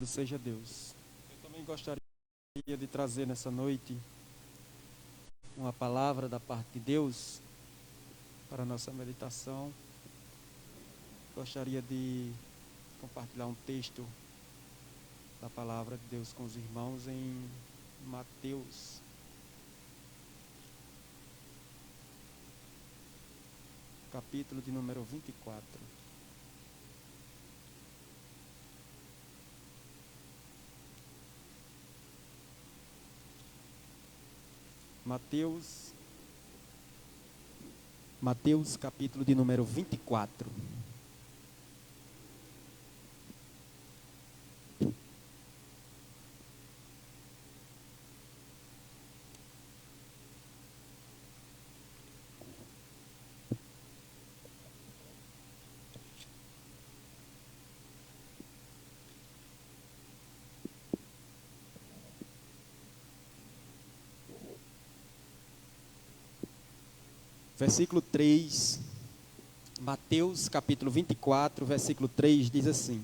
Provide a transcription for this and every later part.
Seja Deus. Eu também gostaria de trazer nessa noite uma palavra da parte de Deus para a nossa meditação. Gostaria de compartilhar um texto da palavra de Deus com os irmãos em Mateus, capítulo de número 24. Mateus capítulo de número 24. Versículo 3, Mateus capítulo 24, versículo 3 diz assim: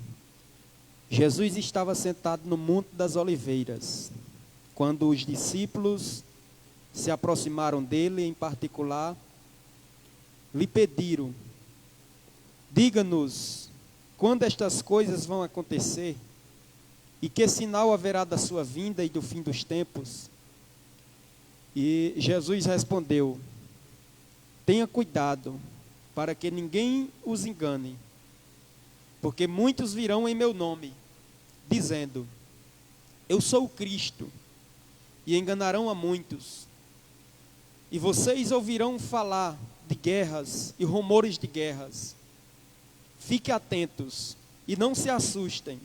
Jesus estava sentado no Monte das Oliveiras, quando os discípulos se aproximaram dele, em particular, lhe pediram: diga-nos quando estas coisas vão acontecer, e que sinal haverá da sua vinda e do fim dos tempos? E Jesus respondeu: tenha cuidado, para que ninguém os engane, porque muitos virão em meu nome, dizendo: eu sou o Cristo, e enganarão a muitos. E vocês ouvirão falar de guerras e rumores de guerras. Fiquem atentos e não se assustem,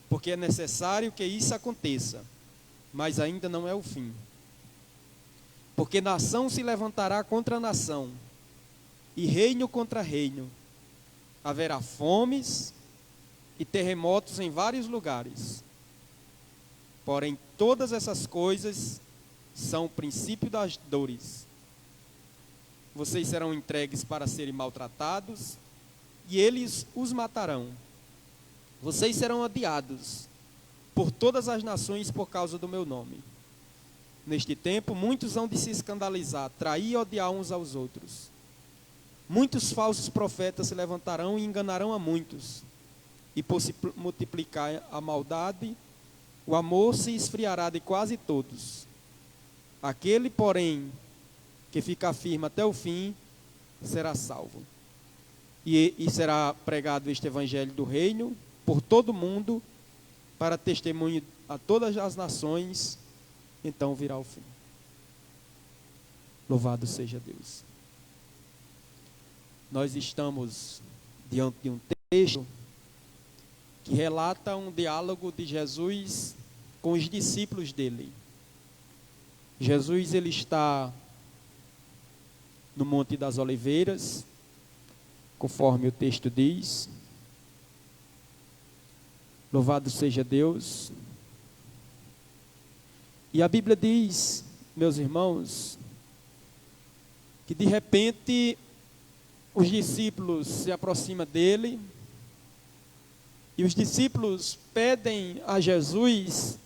porque é necessário que isso aconteça, mas ainda não é o fim. Porque nação se levantará contra nação, e reino contra reino. Haverá fomes e terremotos em vários lugares. Porém, todas essas coisas são o princípio das dores. Vocês serão entregues para serem maltratados, e eles os matarão. Vocês serão odiados por todas as nações por causa do meu nome. Neste tempo, muitos hão de se escandalizar, trair e odiar uns aos outros. Muitos falsos profetas se levantarão e enganarão a muitos. E por se multiplicar a maldade, o amor se esfriará de quase todos. Aquele, porém, que ficar firme até o fim, será salvo. E será pregado este evangelho do reino por todo o mundo, para testemunho a todas as nações. Então virá o fim. Louvado seja Deus. Nós estamos diante de um texto que relata um diálogo de Jesus com os discípulos dele. Jesus, ele está no Monte das Oliveiras, conforme o texto diz. Louvado seja Deus. E a Bíblia diz, meus irmãos, que de repente os discípulos se aproximam dele, e os discípulos pedem a Jesus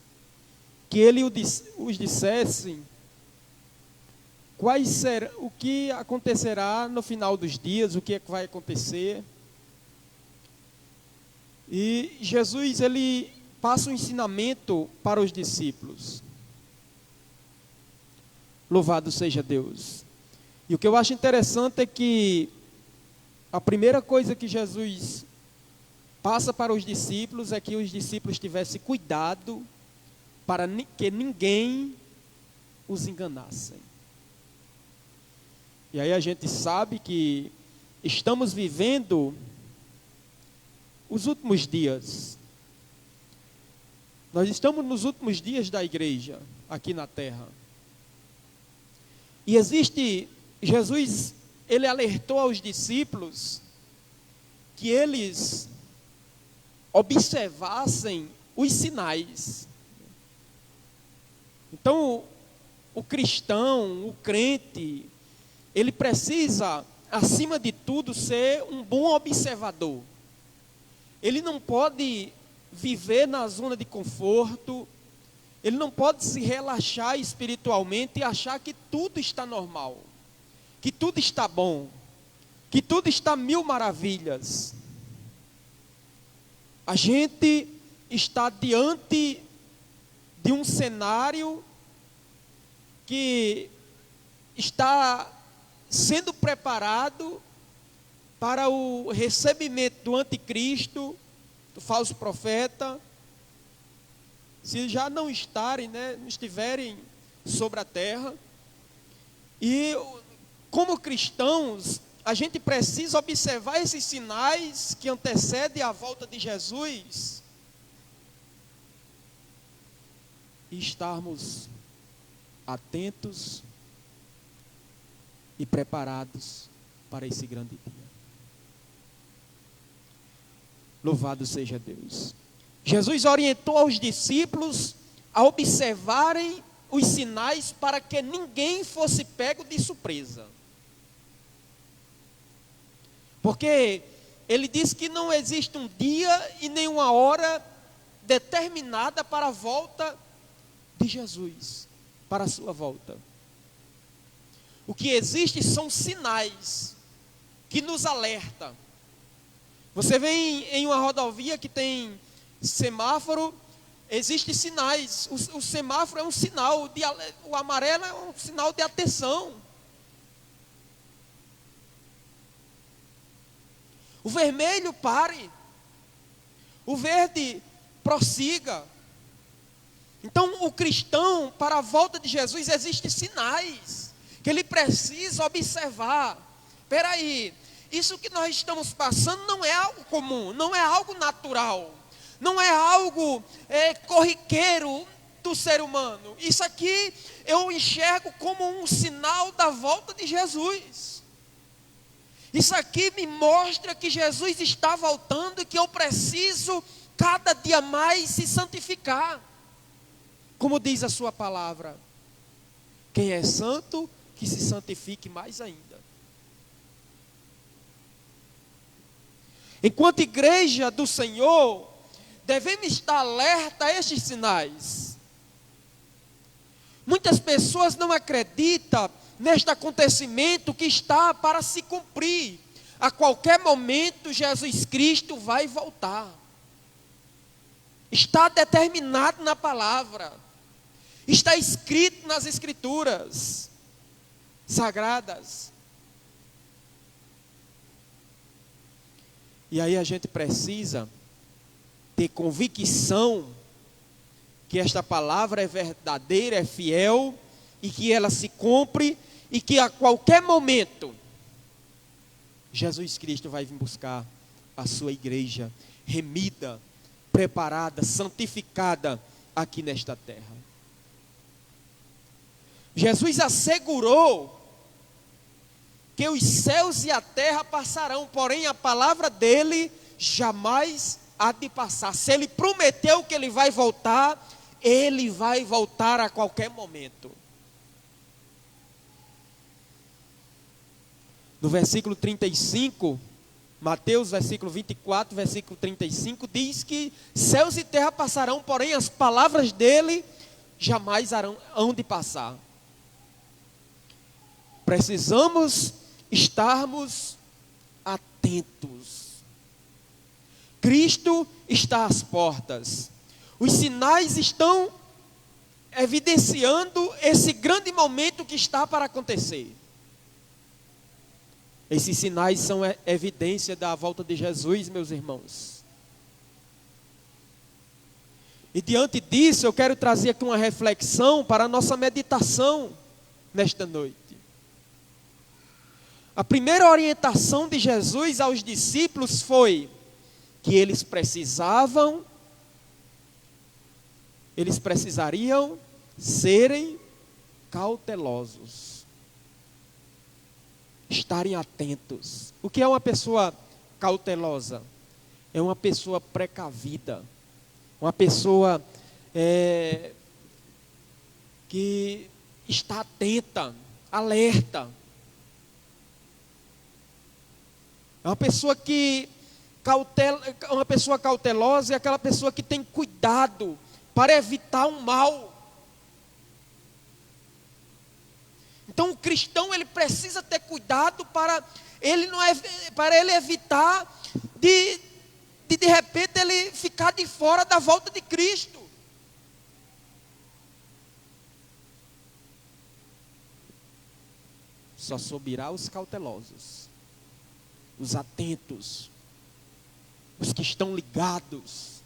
que ele os dissesse o que acontecerá no final dos dias, o que é que vai acontecer. E Jesus, ele passa um ensinamento para os discípulos. Louvado seja Deus. E o que eu acho interessante é que a primeira coisa que Jesus passa para os discípulos é que os discípulos tivessem cuidado para que ninguém os enganasse. E aí a gente sabe que estamos vivendo os últimos dias. Nós estamos nos últimos dias da igreja aqui na terra. E Jesus, ele alertou aos discípulos que eles observassem os sinais. Então, o cristão, o crente, ele precisa, acima de tudo, ser um bom observador. Ele não pode viver na zona de conforto, ele não pode se relaxar espiritualmente e achar que tudo está normal, que tudo está bom, que tudo está mil maravilhas. A gente está diante de um cenário que está sendo preparado para o recebimento do anticristo, do falso profeta, se já não estarem, não estiverem sobre a terra. E como cristãos, a gente precisa observar esses sinais que antecedem a volta de Jesus e estarmos atentos e preparados para esse grande dia. Louvado seja Deus. Jesus orientou aos discípulos a observarem os sinais para que ninguém fosse pego de surpresa. Porque ele disse que não existe um dia e nenhuma hora determinada para a volta de Jesus, para a sua volta. O que existe são sinais que nos alertam. Você vem em uma rodovia que tem semáforo, existem sinais. O semáforo é um sinal, o amarelo é um sinal de atenção. O vermelho, pare. O verde, prossiga. Então, o cristão, para a volta de Jesus, existem sinais que ele precisa observar. Espera aí, isso que nós estamos passando não é algo comum, não é algo natural, não é algo corriqueiro do ser humano. Isso aqui eu enxergo como um sinal da volta de Jesus. Isso aqui me mostra que Jesus está voltando e que eu preciso cada dia mais se santificar. Como diz a sua palavra, quem é santo, que se santifique mais ainda. Enquanto igreja do Senhor, devemos estar alerta a estes sinais. Muitas pessoas não acreditam neste acontecimento que está para se cumprir. A qualquer momento Jesus Cristo vai voltar. Está determinado na palavra. Está escrito nas escrituras sagradas. E aí a gente precisa ter convicção que esta palavra é verdadeira, é fiel, e que ela se cumpre, e que a qualquer momento Jesus Cristo vai vir buscar a sua igreja remida, preparada, santificada aqui nesta terra. Jesus assegurou que os céus e a terra passarão, porém a palavra dele jamais há de passar. Se ele prometeu que ele vai voltar a qualquer momento. No versículo 35, Mateus, versículo 24, versículo 35, diz que céus e terra passarão, porém as palavras dele jamais hão de passar. Precisamos estarmos atentos. Cristo está às portas. Os sinais estão evidenciando esse grande momento que está para acontecer. Esses sinais são evidência da volta de Jesus, meus irmãos. E diante disso, eu quero trazer aqui uma reflexão para a nossa meditação nesta noite. A primeira orientação de Jesus aos discípulos foi que eles precisariam serem cautelosos. Estarem atentos. O que é uma pessoa cautelosa? É uma pessoa precavida. Uma pessoa que está atenta, alerta. É uma pessoa que Uma pessoa cautelosa é aquela pessoa que tem cuidado para evitar um mal. Então o cristão, ele precisa ter cuidado para ele evitar de repente ele ficar de fora da volta de Cristo. Só subirá os cautelosos, os atentos, os que estão ligados,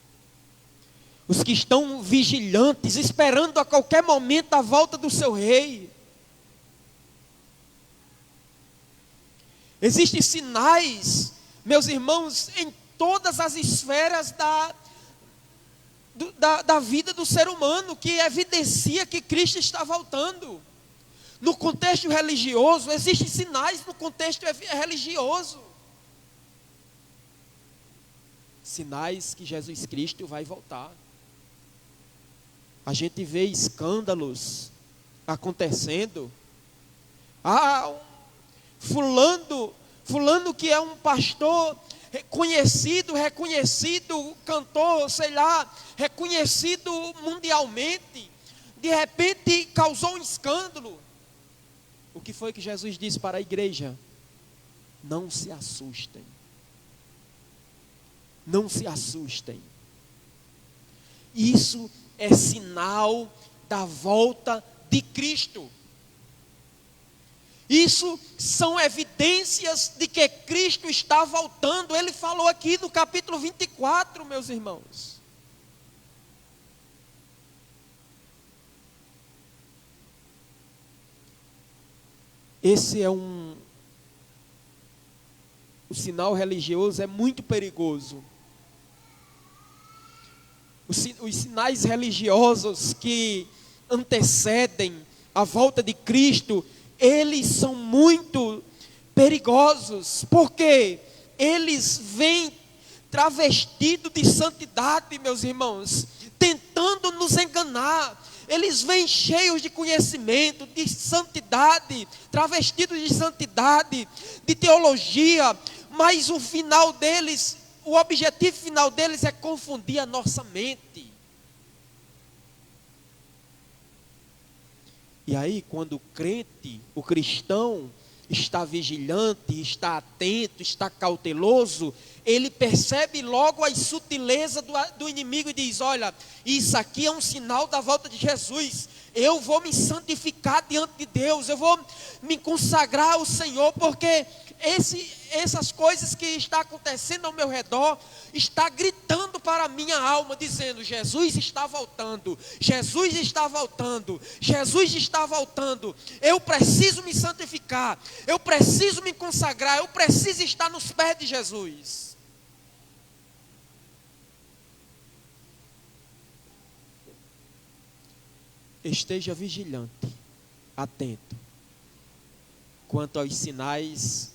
os que estão vigilantes, esperando a qualquer momento a volta do seu rei. Existem sinais, meus irmãos, em todas as esferas da vida do ser humano, que evidencia que Cristo está voltando. No contexto religioso, existem sinais no contexto religioso. Sinais que Jesus Cristo vai voltar. A gente vê escândalos acontecendo. Fulano que é um pastor reconhecido, cantor, sei lá, reconhecido mundialmente, de repente causou um escândalo. O que foi que Jesus disse para a igreja? Não se assustem. Não se assustem. Isso é sinal da volta de Cristo. Isso são evidências de que Cristo está voltando. Ele falou aqui no capítulo 24, meus irmãos. Esse é o sinal religioso é muito perigoso. Os sinais religiosos que antecedem a volta de Cristo, eles são muito perigosos, porque eles vêm travestidos de santidade, meus irmãos, tentando nos enganar. Eles vêm cheios de conhecimento, de santidade, travestidos de santidade, de teologia, mas o final deles, o objetivo final deles é confundir a nossa mente. E aí, quando o crente, o cristão, está vigilante, está atento, está cauteloso, ele percebe logo as sutilezas do inimigo e diz: olha, isso aqui é um sinal da volta de Jesus. Eu vou me santificar diante de Deus, eu vou me consagrar ao Senhor, porque essas coisas que está acontecendo ao meu redor, está gritando para a minha alma, dizendo: Jesus está voltando, Jesus está voltando, Jesus está voltando. Eu preciso me santificar, eu preciso me consagrar, eu preciso estar nos pés de Jesus. Esteja vigilante, atento, quanto aos sinais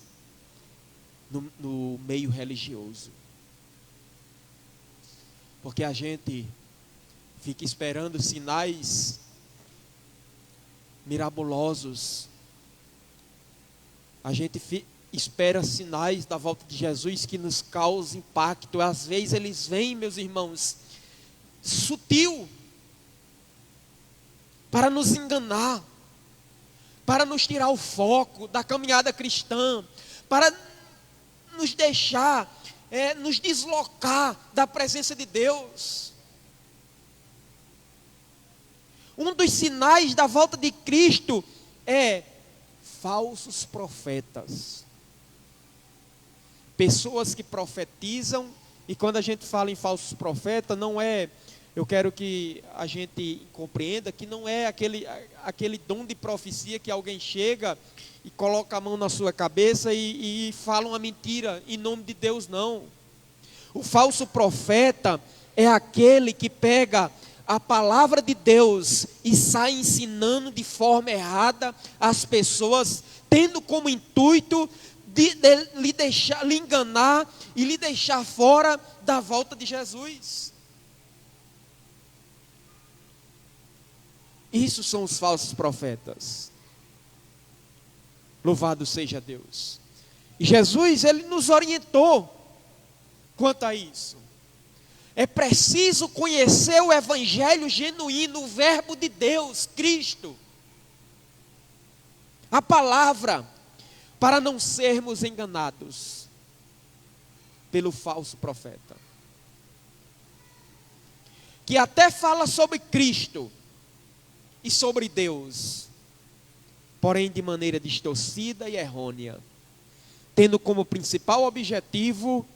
no meio religioso. Porque a gente fica esperando sinais mirabolosos. A gente espera sinais da volta de Jesus que nos causam impacto. Às vezes eles vêm, meus irmãos, sutil, para nos enganar, para nos tirar o foco da caminhada cristã, para nos deixar, nos deslocar da presença de Deus. Um dos sinais da volta de Cristo é falsos profetas. Pessoas que profetizam, e quando a gente fala em falsos profetas, não é, eu quero que a gente compreenda que não é aquele dom de profecia que alguém chega e coloca a mão na sua cabeça e fala uma mentira em nome de Deus, não. O falso profeta é aquele que pega a palavra de Deus e sai ensinando de forma errada as pessoas, tendo como intuito de lhe enganar e lhe deixar fora da volta de Jesus. Isso são os falsos profetas. Louvado seja Deus. E Jesus, ele nos orientou quanto a isso. É preciso conhecer o evangelho genuíno, o verbo de Deus, Cristo. A palavra, para não sermos enganados pelo falso profeta, que até fala sobre Cristo e sobre Deus, porém de maneira distorcida e errônea, tendo como principal objetivo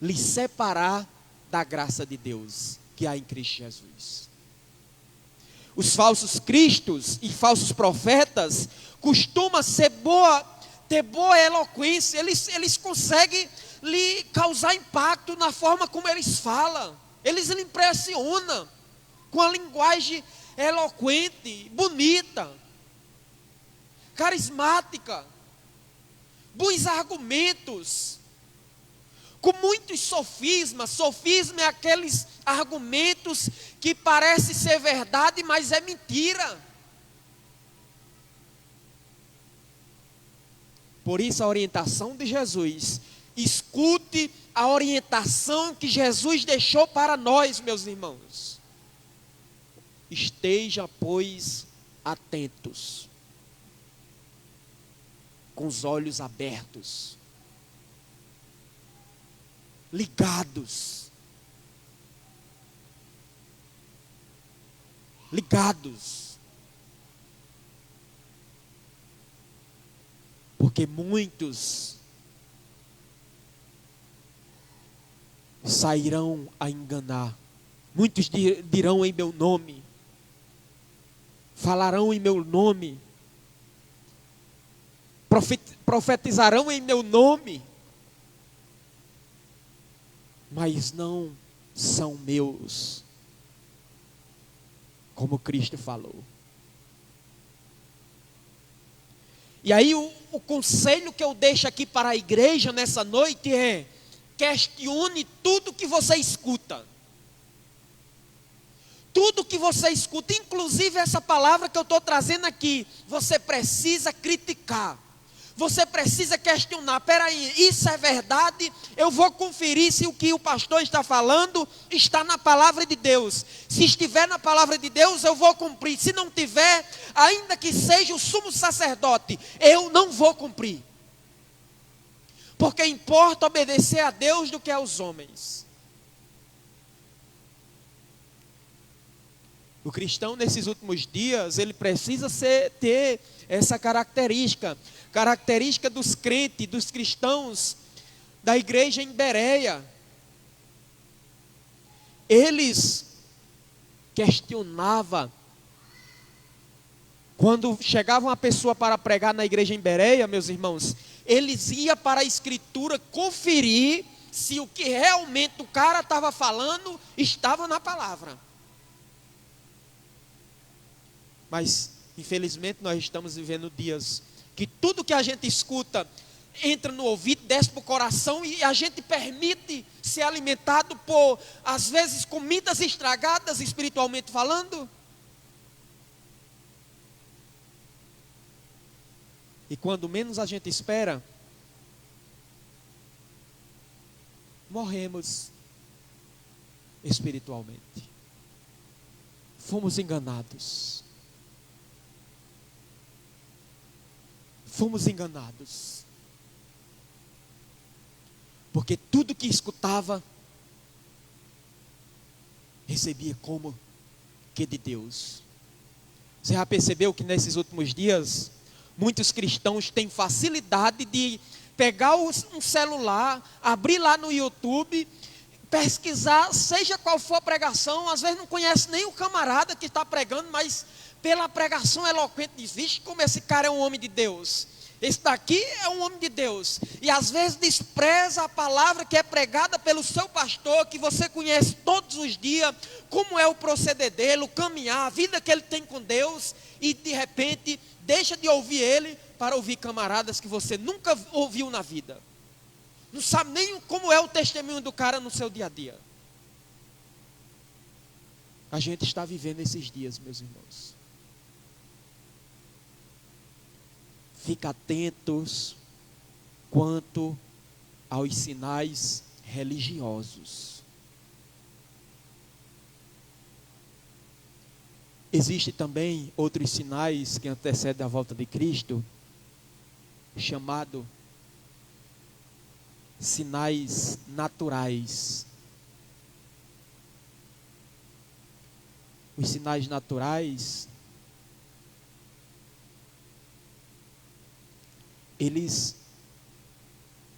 lhe separar da graça de Deus que há em Cristo Jesus. Os falsos cristos e falsos profetas costumam ter boa eloquência, eles conseguem lhe causar impacto na forma como eles falam, eles lhe impressionam com a linguagem eloquente, bonita, carismática, bons argumentos, com muitos sofismas. Sofisma é aqueles argumentos que parecem ser verdade, mas é mentira. Por isso a orientação de Jesus, escute a orientação que Jesus deixou para nós, meus irmãos. Esteja, pois, atentos, com os olhos abertos, ligados, porque muitos sairão a enganar, muitos dirão em meu nome, falarão em meu nome, profetizarão em meu nome, mas não são meus, como Cristo falou. E aí o conselho que eu deixo aqui para a igreja nessa noite é: questione tudo que você escuta. Tudo que você escuta, inclusive essa palavra que eu estou trazendo aqui, você precisa criticar. Você precisa questionar. Peraí, isso é verdade? Eu vou conferir se o que o pastor está falando está na palavra de Deus. Se estiver na palavra de Deus, eu vou cumprir. Se não tiver, ainda que seja o sumo sacerdote, eu não vou cumprir. Porque importa obedecer a Deus do que aos homens. O cristão nesses últimos dias, ele precisa ter essa característica dos crentes, dos cristãos da igreja em Bereia. Eles questionavam, quando chegava uma pessoa para pregar na igreja em Bereia, meus irmãos, eles iam para a escritura conferir se o que realmente o cara estava falando estava na palavra. Mas, infelizmente, nós estamos vivendo dias que tudo que a gente escuta entra no ouvido, desce para o coração e a gente permite ser alimentado por, às vezes, comidas estragadas, espiritualmente falando. E quando menos a gente espera, morremos espiritualmente. Fomos enganados. Fomos enganados, porque tudo que escutava, recebia como que de Deus. Você já percebeu que nesses últimos dias, muitos cristãos têm facilidade de pegar um celular, abrir lá no YouTube, pesquisar, seja qual for a pregação, às vezes não conhece nem o camarada que está pregando, mas pela pregação eloquente diz: vixe, como esse cara é um homem de Deus, esse daqui é um homem de Deus, e às vezes despreza a palavra que é pregada pelo seu pastor, que você conhece todos os dias, como é o proceder dele, o caminhar, a vida que ele tem com Deus, e de repente deixa de ouvir ele para ouvir camaradas que você nunca ouviu na vida, não sabe nem como é o testemunho do cara no seu dia a dia. A gente está vivendo esses dias, meus irmãos. Fica atentos quanto aos sinais religiosos. Existem também outros sinais que antecedem a volta de Cristo, chamado sinais naturais. Os sinais naturais, eles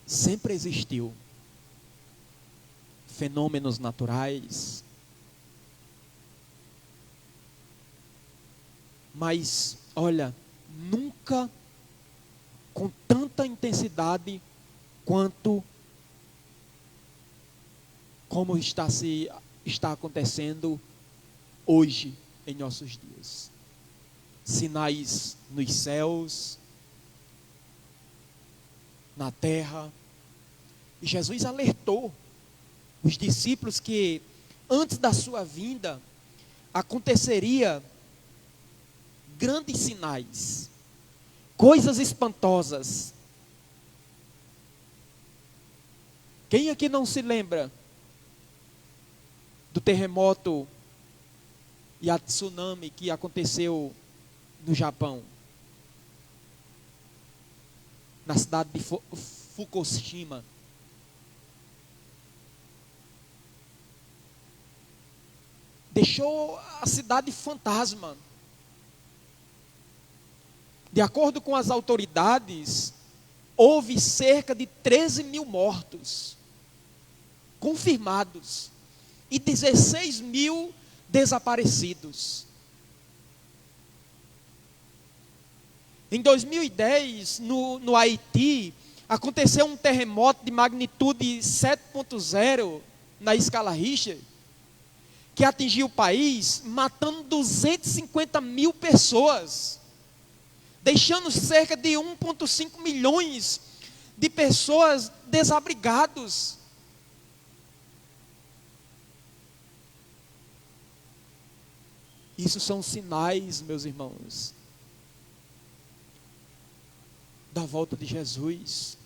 sempre existiu. Fenômenos naturais, mas olha, nunca com tanta intensidade quanto como está acontecendo hoje em nossos dias. Sinais nos céus, na terra. E Jesus alertou os discípulos que antes da sua vinda aconteceria grandes sinais, coisas espantosas. Quem aqui não se lembra do terremoto e a tsunami que aconteceu no Japão, na cidade de Fukushima? Deixou a cidade fantasma. De acordo com as autoridades, houve cerca de 13 mil mortos confirmados e 16 mil desaparecidos. Em 2010, no Haiti, aconteceu um terremoto de magnitude 7.0 na escala Richter, que atingiu o país, matando 250 mil pessoas, deixando cerca de 1,5 milhões de pessoas desabrigados. Isso são sinais, meus irmãos, da volta de Jesus.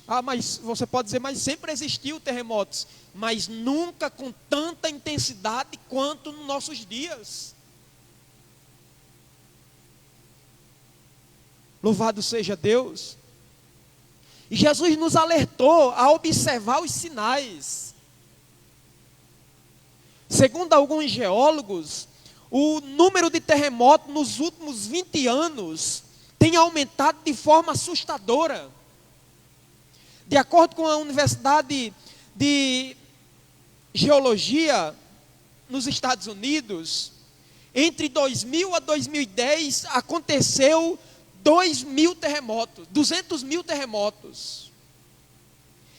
Ah, mas você pode dizer, mas sempre existiu terremotos, mas nunca com tanta intensidade quanto nos nossos dias. Louvado seja Deus. E Jesus nos alertou a observar os sinais. Segundo alguns geólogos, o número de terremotos nos últimos 20 anos tem aumentado de forma assustadora. De acordo com a Universidade de Geologia nos Estados Unidos, entre 2000 a 2010 aconteceu 200 mil terremotos.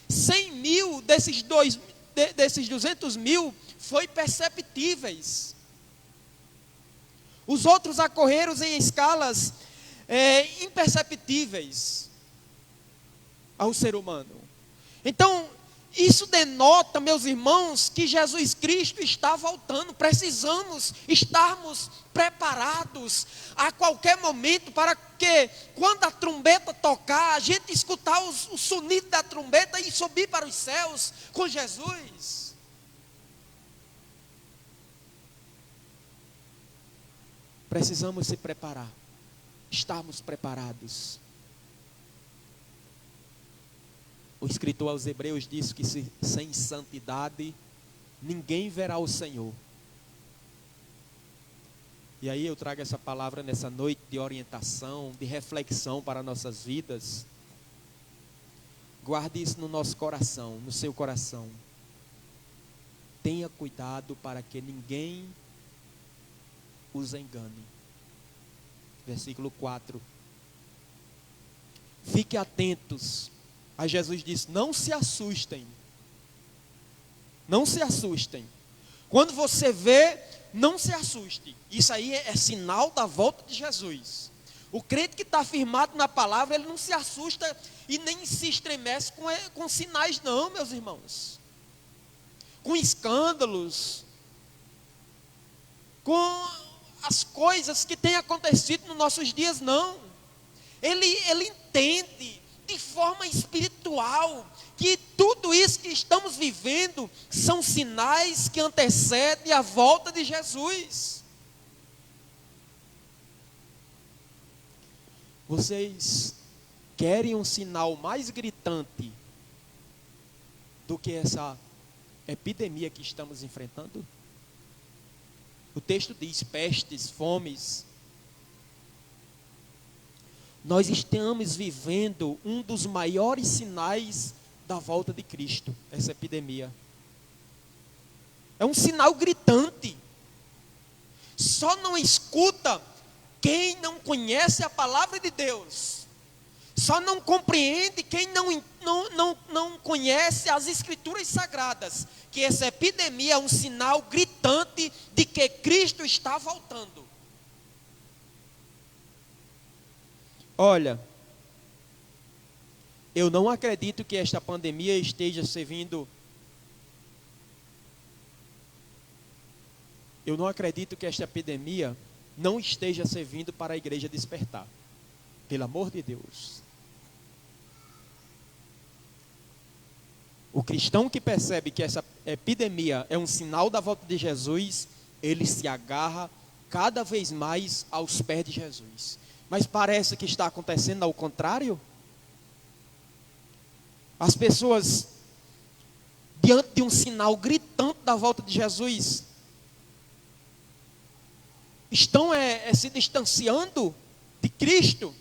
100 mil desses 200 mil foi perceptíveis. Os outros ocorreram em escalas imperceptíveis ao ser humano. Então, isso denota, meus irmãos, que Jesus Cristo está voltando. Precisamos estarmos preparados a qualquer momento para que, quando a trombeta tocar, a gente escutar o sonido da trombeta e subir para os céus com Jesus. Precisamos se preparar, estarmos preparados. O escritor aos Hebreus diz que sem santidade ninguém verá o Senhor. E aí eu trago essa palavra nessa noite de orientação, de reflexão para nossas vidas. Guarde isso no nosso coração, no seu coração. Tenha cuidado para que ninguém os engane. Versículo 4. Fiquem atentos. Aí Jesus disse, não se assustem. Não se assustem. Quando você vê, não se assuste. Isso aí é sinal da volta de Jesus. O crente que está firmado na palavra, ele não se assusta e nem se estremece com sinais não, meus irmãos. Com escândalos. Com as coisas que têm acontecido nos nossos dias, não. Ele entende de forma espiritual, que tudo isso que estamos vivendo são sinais que antecedem a volta de Jesus. Vocês querem um sinal mais gritante do que essa epidemia que estamos enfrentando? O texto diz pestes, fomes. Nós estamos vivendo um dos maiores sinais da volta de Cristo, essa epidemia. É um sinal gritante. Só não escuta quem não conhece a palavra de Deus. Só não compreende quem não conhece as Escrituras Sagradas, que essa epidemia é um sinal gritante de que Cristo está voltando. Olha, eu não acredito que esta pandemia esteja servindo. Eu não acredito que esta epidemia não esteja servindo para a igreja despertar. Pelo amor de Deus. O cristão que percebe que essa epidemia é um sinal da volta de Jesus, ele se agarra cada vez mais aos pés de Jesus. Mas parece que está acontecendo ao contrário. As pessoas, diante de um sinal gritante da volta de Jesus, estão se distanciando de Cristo.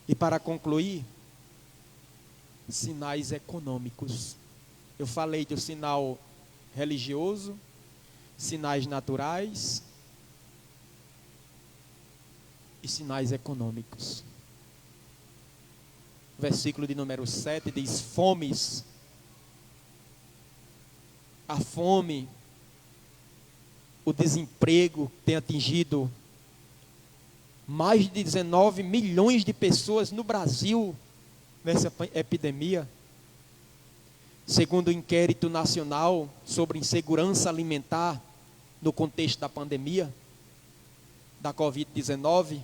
E para concluir, sinais econômicos. Eu falei do sinal religioso, sinais naturais e sinais econômicos. Versículo de número 7 diz: fomes. A fome, o desemprego tem atingido mais de 19 milhões de pessoas no Brasil nessa epidemia. Segundo o inquérito nacional sobre insegurança alimentar no contexto da pandemia da Covid-19.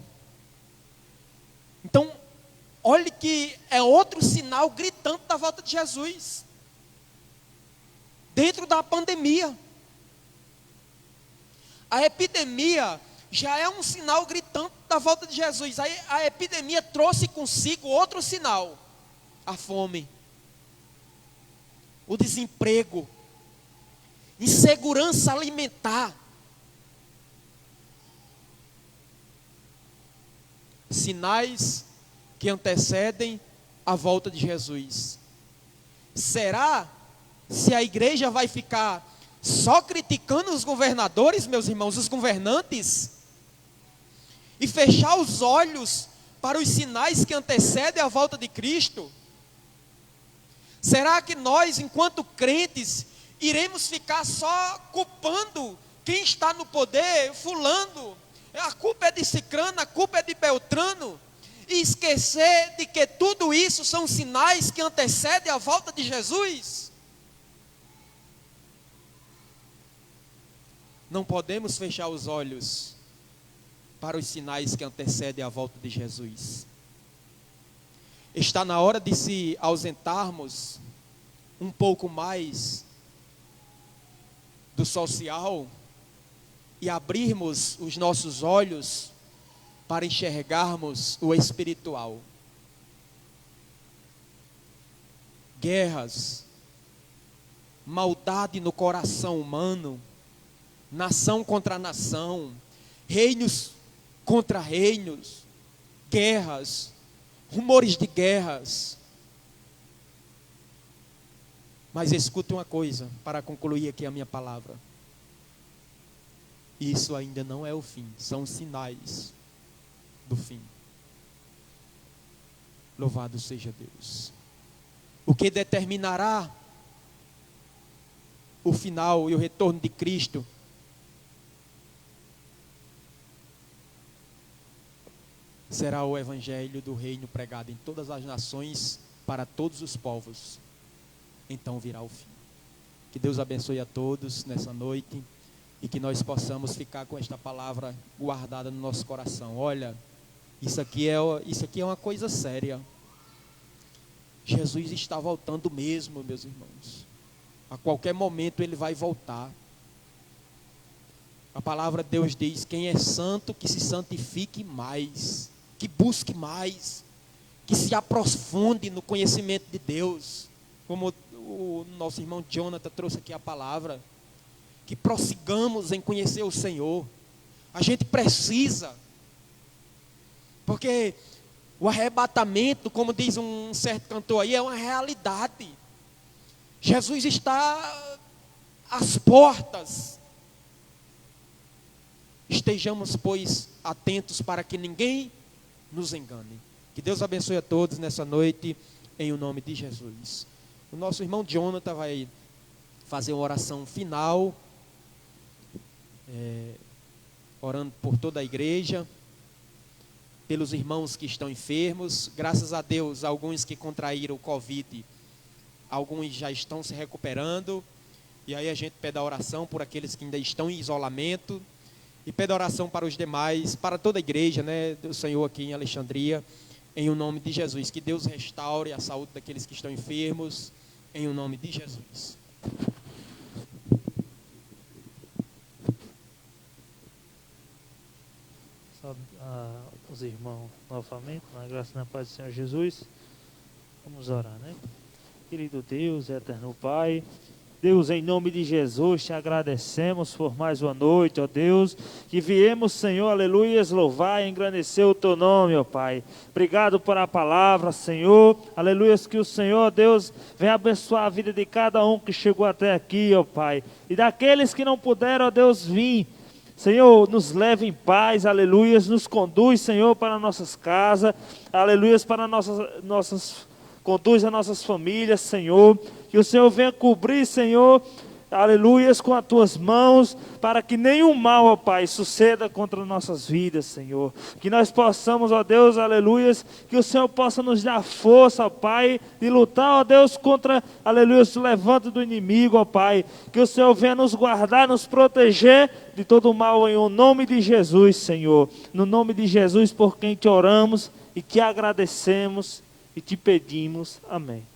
Então, olhe que é outro sinal gritante da volta de Jesus. Dentro da pandemia. A epidemia já é um sinal gritante da volta de Jesus. Aí a epidemia trouxe consigo outro sinal: a fome, o desemprego, insegurança alimentar. Sinais que antecedem a volta de Jesus. Será se a igreja vai ficar só criticando os governadores, meus irmãos, os governantes, e fechar os olhos para os sinais que antecedem a volta de Cristo? Será que nós, enquanto crentes, iremos ficar só culpando quem está no poder, fulano, a culpa é de Cicrano, a culpa é de Beltrano, e esquecer de que tudo isso são sinais que antecedem a volta de Jesus? Não podemos fechar os olhos para os sinais que antecedem a volta de Jesus. Está na hora de se ausentarmos um pouco mais do social e abrirmos os nossos olhos para enxergarmos o espiritual. Guerras, maldade no coração humano, nação contra nação, reinos contra reinos, guerras, rumores de guerras. Mas escute uma coisa, para concluir aqui a minha palavra. Isso ainda não é o fim, são sinais do fim. Louvado seja Deus. O que determinará o final e o retorno de Cristo será o evangelho do reino pregado em todas as nações, para todos os povos. Então virá o fim. Que Deus abençoe a todos nessa noite e que nós possamos ficar com esta palavra guardada no nosso coração. Olha, isso aqui é uma coisa séria. Jesus está voltando mesmo, meus irmãos. A qualquer momento Ele vai voltar. A palavra de Deus diz: quem é santo, que se santifique mais, que busque mais, que se aprofunde no conhecimento de Deus. Como o nosso irmão Jonathan trouxe aqui a palavra, que prossigamos em conhecer o Senhor. A gente precisa, porque o arrebatamento, como diz um certo cantor aí, é uma realidade. Jesus está às portas. Estejamos, pois, atentos para que ninguém nos engane. Que Deus abençoe a todos nessa noite, em o nome de Jesus. O nosso irmão Jonathan vai fazer uma oração final, orando por toda a igreja, pelos irmãos que estão enfermos. Graças a Deus, alguns que contraíram o Covid, alguns já estão se recuperando. E aí a gente pede a oração por aqueles que ainda estão em isolamento. E pede oração para os demais, para toda a igreja, né, do Senhor aqui em Alexandria, em o nome de Jesus. Que Deus restaure a saúde daqueles que estão enfermos, em o nome de Jesus. Os irmãos novamente, na graça e na paz do Senhor Jesus. Vamos orar, né? Querido Deus, eterno Pai, Deus, em nome de Jesus, te agradecemos por mais uma noite, ó Deus, que viemos, Senhor, aleluia, louvar e engrandecer o teu nome, ó Pai. Obrigado por a palavra, Senhor, aleluia, que o Senhor, Deus, venha abençoar a vida de cada um que chegou até aqui, ó Pai. E daqueles que não puderam, ó Deus, vir, Senhor, nos leve em paz, aleluia, nos conduz, Senhor, para nossas casas, aleluia, para conduz a nossas famílias, Senhor, que o Senhor venha cobrir, Senhor, aleluias, com as tuas mãos, para que nenhum mal, ó Pai, suceda contra nossas vidas, Senhor. Que nós possamos, ó Deus, aleluias, que o Senhor possa nos dar força, ó Pai, de lutar, ó Deus, contra, aleluias, o levante do inimigo, ó Pai. Que o Senhor venha nos guardar, nos proteger de todo o mal, em o nome de Jesus, Senhor. No nome de Jesus, por quem te oramos e que agradecemos e te pedimos. Amém.